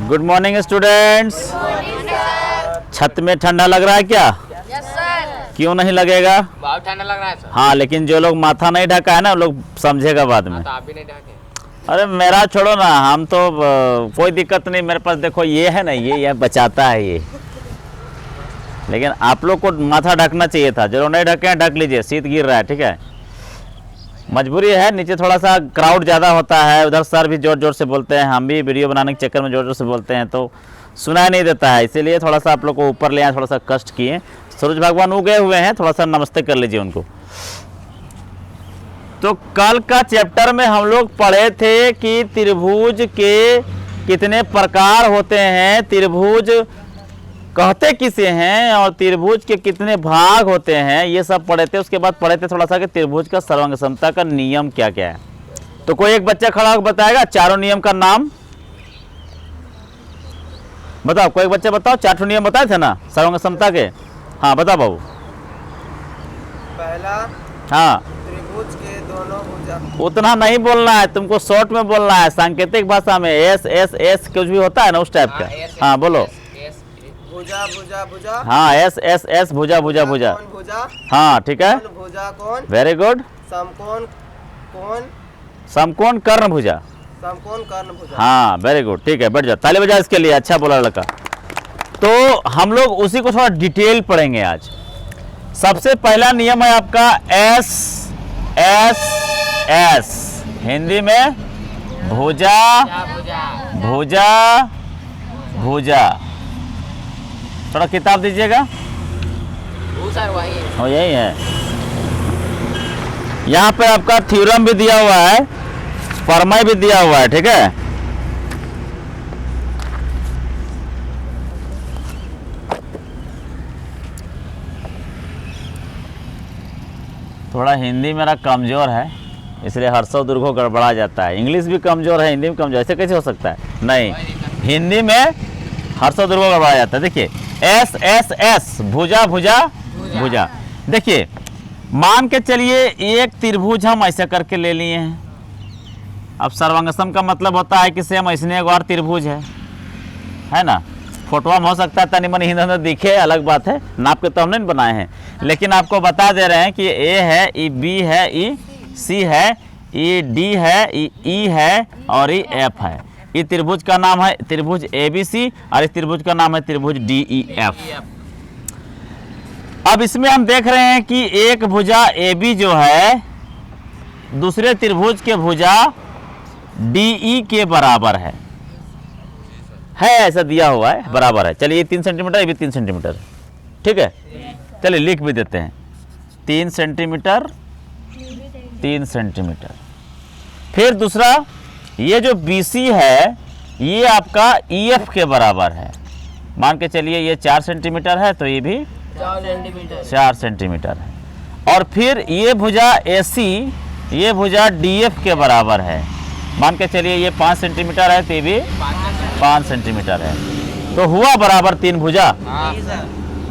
Good morning students. छत में ठंडा लग रहा है क्या? Yes sir. क्यों नहीं लगेगा? बहुत ठंडा लग रहा है सर। हाँ, लेकिन जो लोग माथा नहीं ढका है ना, लोग समझेगा बाद में। तो आप भी नहीं ढके। अरे मेरा छोड़ो ना, हम तो कोई दिक्कत नहीं। मेरे पास देखो ये है ना, ये बचाता है ये। लेकिन आप लोग को माथा ढकना चाहिए था। जो लोग नहीं ढके हैं ढक लीजिए, शीत गिर रहा है। ठीक है, मजबूरी है। नीचे थोड़ा सा क्राउड ज़्यादा होता है, उधर सर भी ज़ोर ज़ोर से बोलते हैं, हम भी वीडियो बनाने के चक्कर में ज़ोर ज़ोर से बोलते हैं, तो सुनाई नहीं देता है। इसीलिए थोड़ा सा आप लोग को ऊपर ले आए, थोड़ा सा कष्ट किए। सूरज भगवान उगे हुए हैं, थोड़ा सा नमस्ते कर लीजिए उनको। तो कल का चैप्टर में हम लोग पढ़े थे कि त्रिभुज के कितने प्रकार होते हैं, त्रिभुज कहते किसे हैं, और त्रिभुज के कितने भाग होते हैं, ये सब पढ़े थे। उसके बाद पढ़े थे थोड़ा सा कि त्रिभुज का सर्वांग समता का नियम क्या क्या है। तो कोई एक बच्चा खड़ा होकर बताएगा चारों नियम का नाम। बताओ, कोई एक बच्चा बताओ, 4 नियम बताए थे ना सर्वांग समता के। हाँ बताओ बाबू। पहला, हाँ, त्रिभुज के दोनों भुजा। उतना नहीं बोलना है तुमको, शॉर्ट में बोलना है, सांकेतिक भाषा में। एस एस एस कुछ भी होता है ना उस टाइप का। हाँ बोलो। भुजा भुजा भुजा। हाँ, एस एस एस भुजा भुजा भुजा। कौन भुजा? हाँ ठीक है, कौन भुजा कौन? Very good. समकोण कौन? समकोण कर्ण भुजा। समकोण कर्ण भुजा। हाँ वेरी गुड, ठीक है, बैठ जाओ, ताली बजाओ इसके लिए, अच्छा बोला लड़का। तो हम लोग उसी को थोड़ा डिटेल पढ़ेंगे आज। सबसे पहला नियम है आपका एस एस एस, हिंदी में भुजा भुजा भुजा। थोड़ा किताब दीजिएगा। वो सर वही है। हो यही है। यहाँ पे आपका थ्योरम भी दिया हुआ है, प्रमेय भी दिया हुआ है। ठीक है, थोड़ा हिंदी मेरा कमज़ोर है, इसलिए हर्षव दुर्गो गड़बड़ा जाता है। इंग्लिश भी कमज़ोर है, हिंदी भी कमज़ोर, ऐसे कैसे हो सकता है? नहीं, हिंदी में हर्षव दुर्गो गड़बड़ा जाता है। देखिए एस एस एस, भुजा भुजा भुजा। देखिए मान के चलिए एक त्रिभुज हम ऐसा करके ले लिए हैं। अब सर्वांगसम का मतलब होता है कि सेम ऐसने एक और त्रिभुज है ना। फोटोआ में हो सकता है तनी मनी हिंदी दिखे, अलग बात है, नाप के तो हमने नहीं बनाए हैं, लेकिन आपको बता दे रहे हैं कि ए है, ई बी है, ई सी है, ई डी है, ई है और ई एफ है। ये त्रिभुज का नाम है त्रिभुज ए बी सी, और इस त्रिभुज का नाम है त्रिभुज डी ई एफ। अब इसमें हम देख रहे हैं कि एक भुजा ए बी जो है दूसरे त्रिभुज के भुजा डी ई के बराबर है ऐसा दिया हुआ है, बराबर है। चलिए ये 3 सेंटीमीटर, ये भी 3 सेंटीमीटर। ठीक है, चलिए लिख भी देते हैं 3 सेंटीमीटर 3 सेंटीमीटर। फिर दूसरा ये जो BC है ये आपका EF के बराबर है। मान के चलिए ये 4 सेंटीमीटर है, तो ये भी 4 सेंटीमीटर है। और फिर ये भुजा AC, ये भुजा DF के बराबर है। मान के चलिए ये 5 सेंटीमीटर है, तो ये भी 5 सेंटीमीटर है। तो हुआ बराबर 3 भुजा।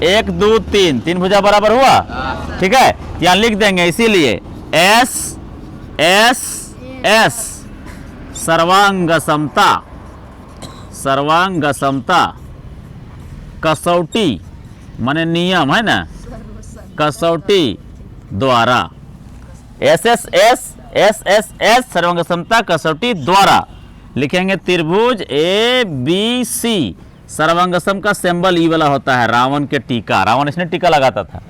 1 2 3, 3 भुजा बराबर हुआ। ठीक है, यहाँ लिख देंगे इसीलिए एस एस एस, सर्वांग समता। सर्वांग समता कसौटी माने नियम है ना, कसौटी द्वारा। S S S S S S, सर्वांग समता कसौटी द्वारा लिखेंगे। त्रिभुज ए बी सी, सर्वांगसम का सिंबल ई वाला होता है, रावण के टीका, रावण इसने टीका लगाता था।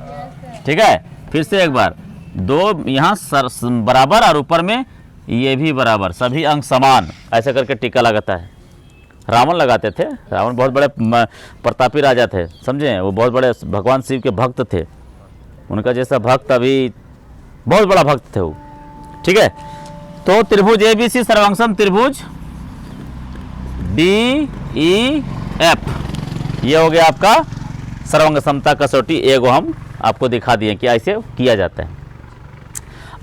ठीक है, फिर से एक बार, 2 यहाँ बराबर और ऊपर में ये भी बराबर, सभी अंक समान, ऐसे करके टीका लगाता है। रावण लगाते थे। रावण बहुत बड़े प्रतापी राजा थे, समझे, वो बहुत बड़े भगवान शिव के भक्त थे। उनका जैसा भक्त अभी बहुत बड़ा भक्त थे वो। ठीक है, तो त्रिभुज ए बी सी सर्वांगसम त्रिभुज डी ई एफ, ये हो गया आपका सर्वांग समता कसौटी। एगो हम आपको दिखा दिए कि ऐसे किया जाता है।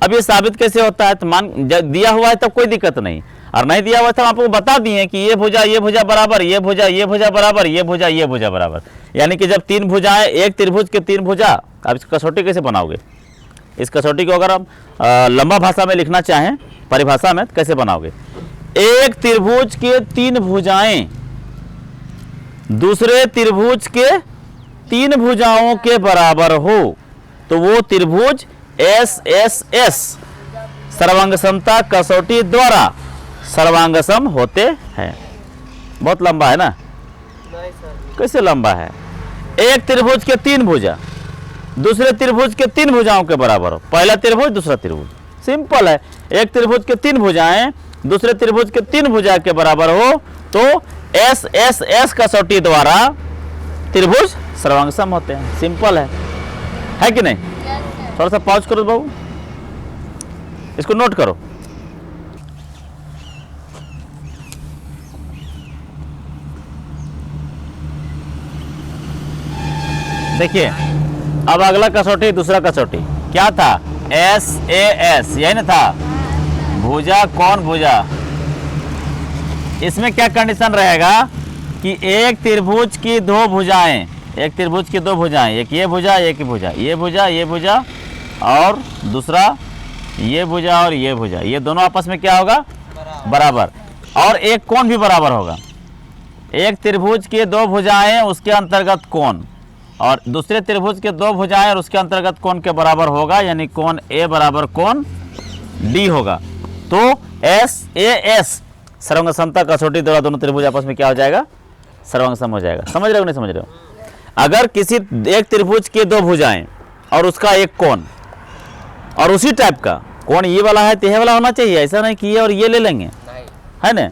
अब ये साबित कैसे होता है? तो मान दिया हुआ है तो कोई दिक्कत नहीं, और नहीं दिया हुआ तो हम आपको बता दिए कि ये भुजा बराबर, ये भुजा बराबर, ये भुजा बराबर। यानी कि जब 3 भुजाएं, एक त्रिभुज के 3 भुजा। अब इस कसौटी कैसे बनाओगे? इस कसौटी को अगर हम लंबा भाषा में लिखना चाहें, परिभाषा में, तो कैसे बनाओगे? एक त्रिभुज के 3 भुजाएं दूसरे त्रिभुज के 3 भुजाओं के बराबर हो तो वो त्रिभुज SSS सर्वांग समता कसौटी द्वारा सर्वांग सम होते हैं। बहुत लंबा है ना? नहीं सर। कैसे लंबा है? एक त्रिभुज के 3 भुजा दूसरे त्रिभुज के 3 भुजाओं के बराबर हो। पहला त्रिभुज दूसरा त्रिभुज, सिंपल है। एक त्रिभुज के 3 भुजाएं दूसरे त्रिभुज के 3 भुजा के बराबर हो तो SSS कसौटी द्वारा त्रिभुज सर्वांग सम होते हैं। सिंपल है कि नहीं? थोड़ा सा पॉज करो बाबू, इसको नोट करो। देखिए अब अगला कसौटी, दूसरा कसौटी क्या था? SAS, यही ना था? भुजा कौन भुजा। इसमें क्या कंडीशन रहेगा कि एक त्रिभुज की 2 भुजाएं, एक त्रिभुज की 2 भुजाएं, एक ये भुजा एक ये भुजा, ये भुजा और दूसरा ये भुजा और ये भुजा, ये दोनों आपस में क्या होगा? बराबर। और एक कोण भी बराबर होगा। एक त्रिभुज की 2 भुजाएं उसके अंतर्गत कोण और दूसरे त्रिभुज के 2 भुजाएं और उसके अंतर्गत कोण के बराबर होगा, यानी कोण A बराबर कोण D होगा। तो SAS सर्वांग समता कसौटी द्वारा दोनों त्रिभुज आपस में क्या हो जाएगा? सर्वांग सम हो जाएगा। समझ रहे हो नहीं समझ रहे हो? अगर किसी एक त्रिभुज के 2 भुजाएं और उसका एक कोण और उसी टाइप का कोण ये वाला है तो ये वाला होना चाहिए, ऐसा नहीं कि ये और ये ले लेंगे, नहीं। है ना?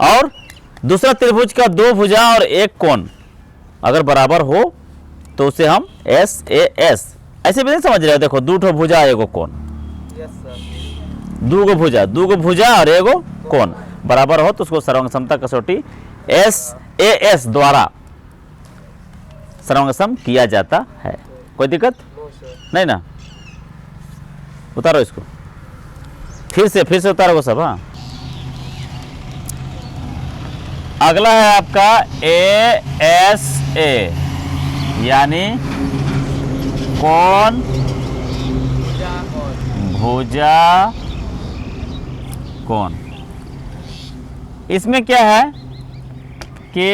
और दूसरा त्रिभुज का 2 भुजा और एक कोण अगर बराबर हो तो उसे हम SAS, ऐसे भी नहीं समझ रहे हो? देखो 2 भुजा एगो कोण, यस सर। 2 भुजा और एगो कोण बराबर हो तो उसको सर्वांग समता कसौटी SAS द्वारा सर्वांग सम किया जाता है। कोई दिक्कत नो सर। नहीं ना? उतारो इसको, फिर से उतारो सब। हाँ, अगला है आपका ASA यानी कोण भुजा कोण। इसमें क्या है कि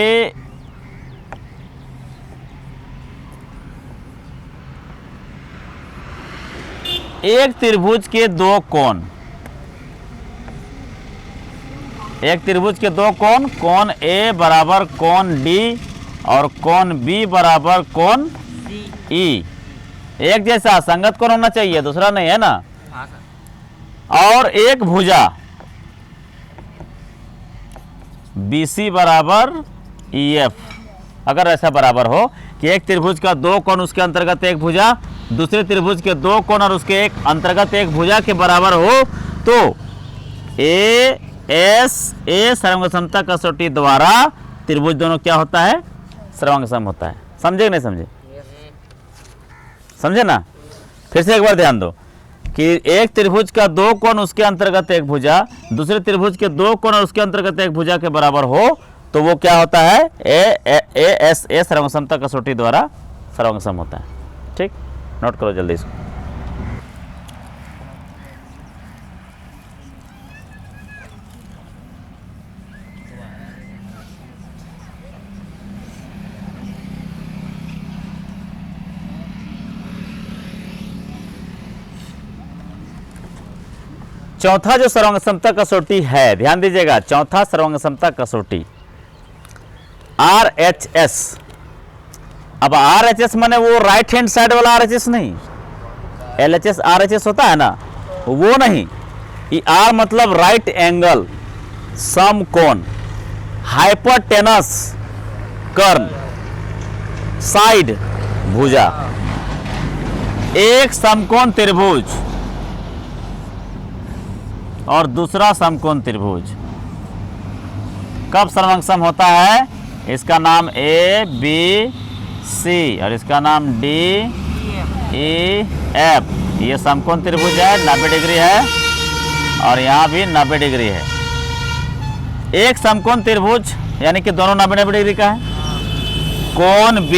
एक त्रिभुज के 2 कोण, एक त्रिभुज के 2 कोण, कोण A बराबर कोण D और कोण B बराबर कोण E। एक जैसा संगत कोण होना चाहिए, दूसरा नहीं, है ना? हाँ सर। और एक भुजा BC बराबर EF, अगर ऐसा बराबर हो कि एक त्रिभुज का 2 कोण उसके अंतर्गत एक भुजा दूसरे त्रिभुज के 2 कोण और उसके एक अंतर्गत एक भुजा के बराबर हो तो ASA सर्वांग समता कसौटी द्वारा त्रिभुज दोनों क्या होता है? सर्वांग सम होता है। समझे कि नहीं समझे? समझे ना? फिर से एक बार ध्यान दो कि एक त्रिभुज का 2 कोण उसके अंतर्गत एक भुजा दूसरे त्रिभुज के 2 कोण और उसके अंतर्गत एक भुजा के बराबर हो तो वो क्या होता है? ASA सर्वांग समता कसौटी द्वारा सर्वांग सम होता है। ठीक, नोट करो जल्दी इसको। चौथा जो सर्वांग समता कसौटी है, ध्यान दीजिएगा, चौथा सर्वांग समता कसौटी RHS। अब RHS माने वो राइट हैंड साइड वाला RHS नहीं, LHS RHS होता है ना, वो नहीं। ये R मतलब राइट एंगल समकोण, हाइपोटेनस कर्ण, साइड भुजा। एक समकोण त्रिभुज और दूसरा समकोण त्रिभुज कब सर्वांग सम होता है? इसका नाम ABC और इसका नाम DEF। ये समकोण त्रिभुज है, 90 डिग्री है और यहाँ भी 90 डिग्री है। एक समकोण त्रिभुज यानी कि दोनों 90 डिग्री का है। कोण B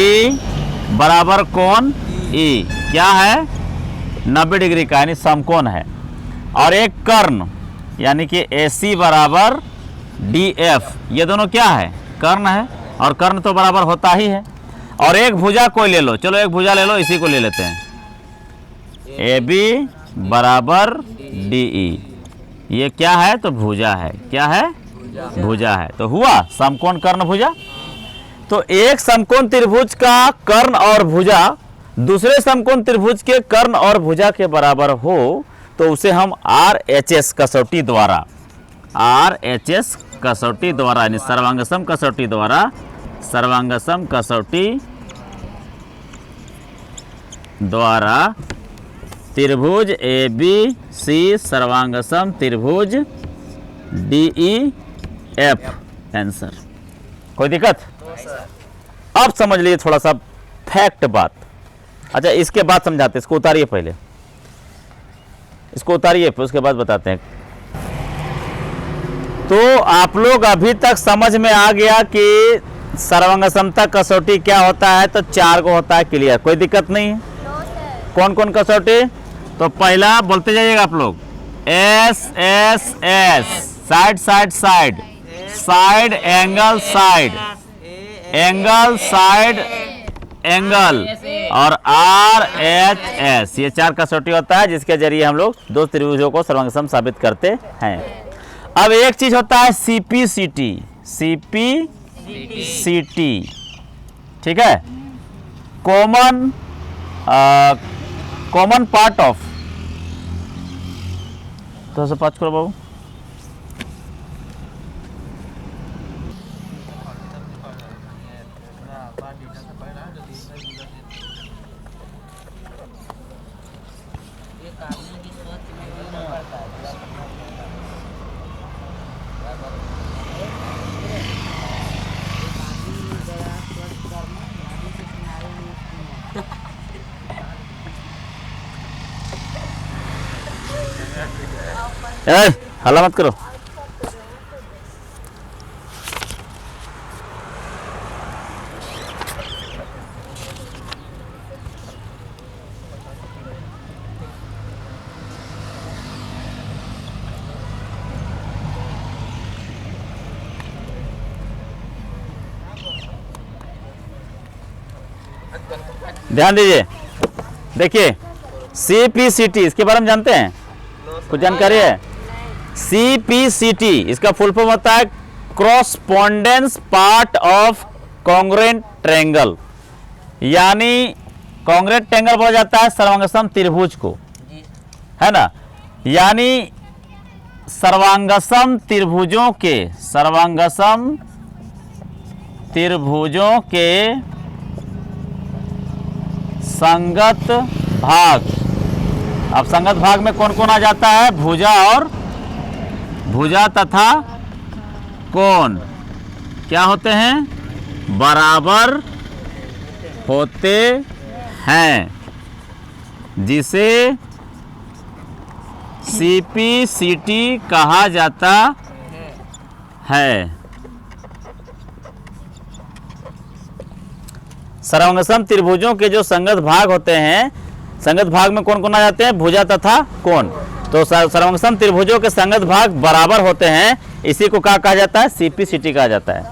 बराबर कोण E क्या है? 90 डिग्री का, यानी समकोण है। और एक कर्ण यानी कि AC बराबर DF, ये दोनों क्या है? कर्ण है। और कर्ण तो बराबर होता ही है। और एक भुजा कोई ले लो, चलो एक भुजा ले लो, इसी को ले लेते हैं, ए बी बराबर डी ई। ये क्या है? तो भुजा है। क्या है? भुजा है। तो हुआ समकोण कर्ण भुजा। तो एक समकोण त्रिभुज का कर्ण और भुजा दूसरे समकोण त्रिभुज के कर्ण और भुजा के बराबर हो तो उसे हम RHS कसौटी द्वारा, RHS कसौटी द्वारा यानी सर्वांगसम कसौटी द्वारा, सर्वांगसम कसौटी द्वारा त्रिभुज ABC सर्वांगसम त्रिभुज DEF आंसर। कोई दिक्कत? अब समझ लीजिए थोड़ा सा फैक्ट बात। अच्छा इसके बाद समझाते, इसको उतारिए, पहले इसको उतारिए फिर उसके बाद बताते हैं। तो आप लोग अभी तक समझ में आ गया कि सर्वांगसमता कसौटी क्या होता है? तो 4 को होता है, क्लियर, कोई दिक्कत नहीं है। कौन कौन कसौटी? तो पहला बोलते जाइएगा आप लोग, S side side side, side angle side, angle side angle, और RHS, ये 4 कसौटी होता है जिसके जरिए हम लोग दो त्रिभुजों को सर्वांगसम साबित करते हैं। अब एक चीज होता है CPCT, ठीक है, कॉमन पार्ट ऑफ, तो ऐसे 5 करो बाबू। हल्ला मत करो। ध्यान दीजिए, देखिए CPCT इसके बारे में जानते हैं? कुछ जानकारी है? CPCT इसका फुल फॉर्म होता है क्रॉसपोंडेंस पार्ट ऑफ कॉन्ग्रुएंट ट्रायंगल, यानी कॉन्ग्रुएंट ट्रायंगल बोला जाता है सर्वांगसम त्रिभुज को, है ना। यानी सर्वांगसम त्रिभुजों के संगत भाग। अब संगत भाग में कौन कौन आ जाता है? भुजा तथा कोण क्या होते हैं? बराबर होते हैं, जिसे CPCT कहा जाता है। सर्वांगसम त्रिभुजों के जो संगत भाग होते हैं, संगत भाग में कौन कौन आ जाते हैं? भुजा तथा कोण। तो सर्वांगसम त्रिभुजों के संगत भाग बराबर होते हैं, इसी को क्या कहा जाता है? CPCT कहा जाता है।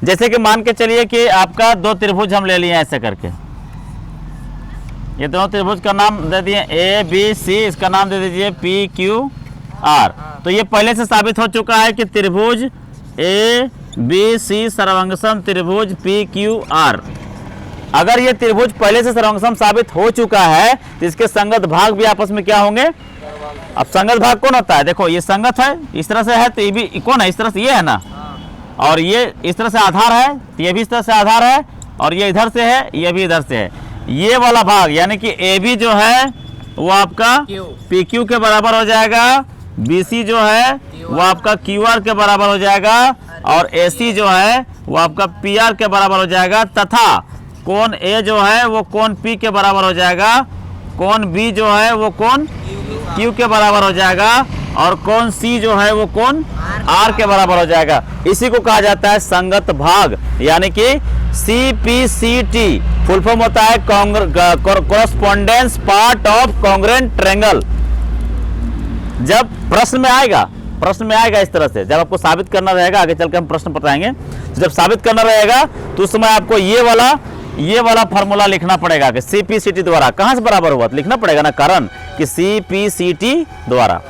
जैसे कि मान के चलिए कि आपका 2 त्रिभुज हम ले लिए ऐसे करके, ये दोनों त्रिभुज का नाम दे दिए ABC, इसका नाम दे दीजिए PQR। तो ये पहले से साबित हो चुका है कि त्रिभुज ABC सर्वांगसम त्रिभुज PQR। अगर ये त्रिभुज पहले से सर्वांगसम साबित हो चुका है तो इसके संगत भाग भी आपस में क्या होंगे? अब संगत भाग कौन होता है? देखो ये संगत है, इस तरह से है, तो ये भी कौन है? इस तरह से ये है ना, और ये इस तरह से आधार है, तो ये भी इस तरह से आधार है, और ये इधर से है, ये भी इधर से है। ये वाला भाग यानी कि AB जो है वो आपका PQ के बराबर हो जाएगा, BC जो है वो आपका QR के बराबर हो जाएगा, और AC जो है वो आपका PR के बराबर हो जाएगा, तथा कोण A जो है वो कोण P के बराबर हो जाएगा, कोण B जो है वो कोण Q के बराबर हो जाएगा, और कोण C जो है वो कोण R के बराबर हो जाएगा। इसी को कहा जाता है संगत भाग, यानी कि CPCT फुल फॉर्म होता है correspondence part of congruent triangle. जब प्रश्न में आएगा प्रश्न में आएगा इस तरह से। जब आपको साबित करना रहेगा, आगे चल के हम प्रश्न बताएंगे, तो जब साबित करना रहेगा तो उस समय आपको ये वाला फार्मूला लिखना पड़ेगा कि CPCT द्वारा। कहां से बराबर हुआ तो लिखना पड़ेगा ना, कारण कि CPCT द्वारा।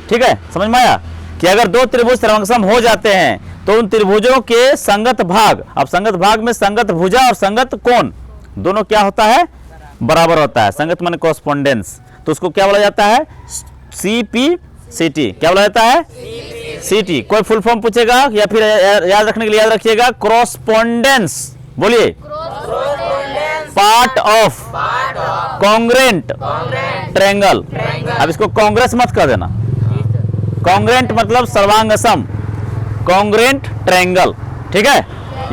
ठीक है, समझ में आया कि अगर दो त्रिभुज सर्वसम हो जाते हैं तो उन त्रिभुजों के संगत भाग, अब संगत भाग में संगत भुजा और संगत कोण दोनों क्या होता है, बराबर होता है। संगत माने कॉरस्पॉन्डेंस, तो उसको क्या बोला जाता है, CPCT। क्या बोला जाता है, CT। कोई फुल फॉर्म पूछेगा या फिर याद रखने के लिए याद रखिएगा, क्रॉसपॉन्डेंस। बोलिए, पार्ट ऑफ कॉन्ग्रेंट ट्रायंगल। अब इसको कांग्रेस मत कर देना, कॉन्ग्रेंट मतलब सर्वांगसम, कॉन्ग्रेंट ट्रायंगल। ठीक है,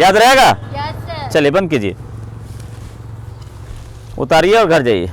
याद रहेगा। चलिए बंद कीजिए, उतारिए और घर जाइए।